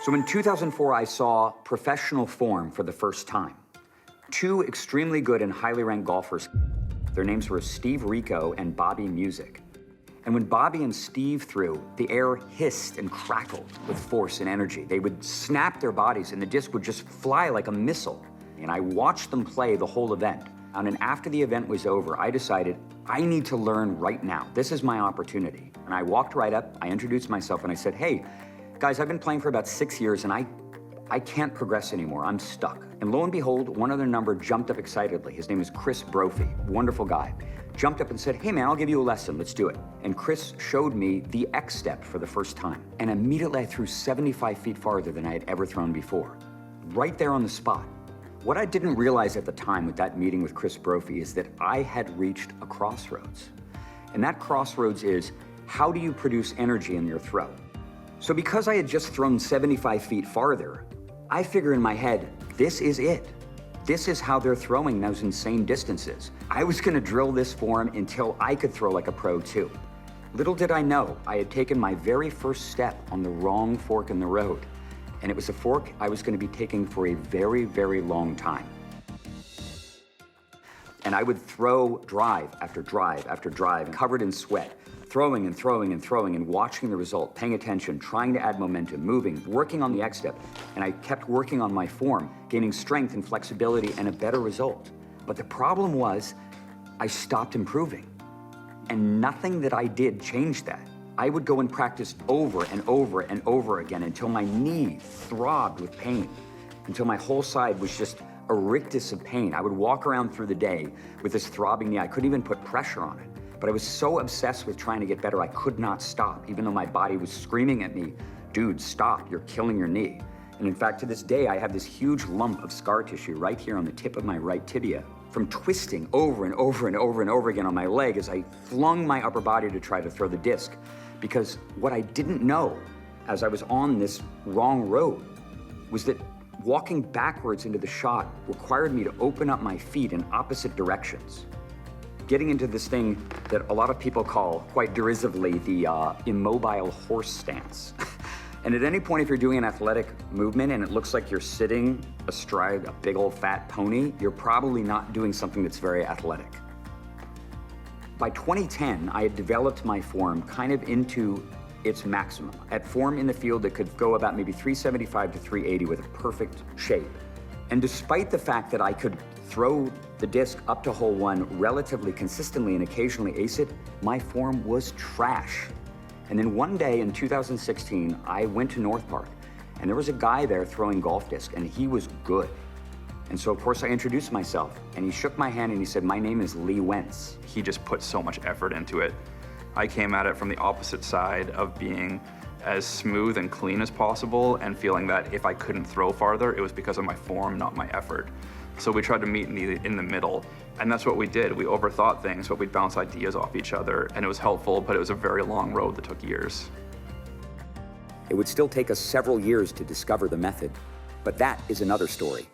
So in 2004, I saw professional form for the first time. Two extremely good and highly ranked golfers. Their names were Steve Rico and Bobby Music. And when Bobby and Steve threw, the air hissed and crackled with force and energy. They would snap their bodies and the disc would just fly like a missile. And I watched them play the whole event. And then after the event was over, I decided I need to learn right now. This is my opportunity. And I walked right up, I introduced myself and I said, hey, guys, I've been playing for about 6 years and I can't progress anymore, I'm stuck. And lo and behold, one other number jumped up excitedly. His name is Chris Brophy, wonderful guy. Jumped up and said, hey man, I'll give you a lesson, let's do it. And Chris showed me the X step for the first time. And immediately I threw 75 feet farther than I had ever thrown before. Right there on the spot. What I didn't realize at the time with that meeting with Chris Brophy is that I had reached a crossroads. And that crossroads is, how do you produce energy in your throw? So because I had just thrown 75 feet farther, I figure in my head, this is it. This is how they're throwing those insane distances. I was gonna drill this form until I could throw like a pro too. Little did I know, I had taken my very first step on the wrong fork in the road. And it was a fork I was gonna be taking for a very, very long time. And I would throw drive after drive after drive, covered in sweat, throwing and throwing and throwing and watching the result, paying attention, trying to add momentum, moving, working on the X step. And I kept working on my form, gaining strength and flexibility and a better result. But the problem was, I stopped improving. And nothing that I did changed that. I would go and practice over and over and over again until my knee throbbed with pain, until my whole side was just a rictus of pain. I would walk around through the day with this throbbing knee. I couldn't even put pressure on it. But I was so obsessed with trying to get better, I could not stop, even though my body was screaming at me, dude, stop, you're killing your knee. And in fact, to this day, I have this huge lump of scar tissue right here on the tip of my right tibia from twisting over and over and over and over again on my leg as I flung my upper body to try to throw the disc. Because what I didn't know as I was on this wrong road was that walking backwards into the shot required me to open up my feet in opposite directions. Getting into this thing that a lot of people call, quite derisively, the immobile horse stance. And at any point, if you're doing an athletic movement and it looks like you're sitting astride a big old fat pony, you're probably not doing something that's very athletic. By 2010, I had developed my form kind of into its maximum. At form in the field that could go about maybe 375 to 380 with a perfect shape. And despite the fact that I could throw the disc up to hole one relatively consistently and occasionally ace it, my form was trash. And then one day in 2016, I went to North Park and there was a guy there throwing golf disc and he was good. And so of course I introduced myself and he shook my hand and he said, my name is Lee Wence. He just put so much effort into it. I came at it from the opposite side of being as smooth and clean as possible and feeling that if I couldn't throw farther, it was because of my form, not my effort. So we tried to meet in the middle, and that's what we did. We overthought things, but we'd bounce ideas off each other, and it was helpful, but it was a very long road that took years. It would still take us several years to discover the method, but that is another story.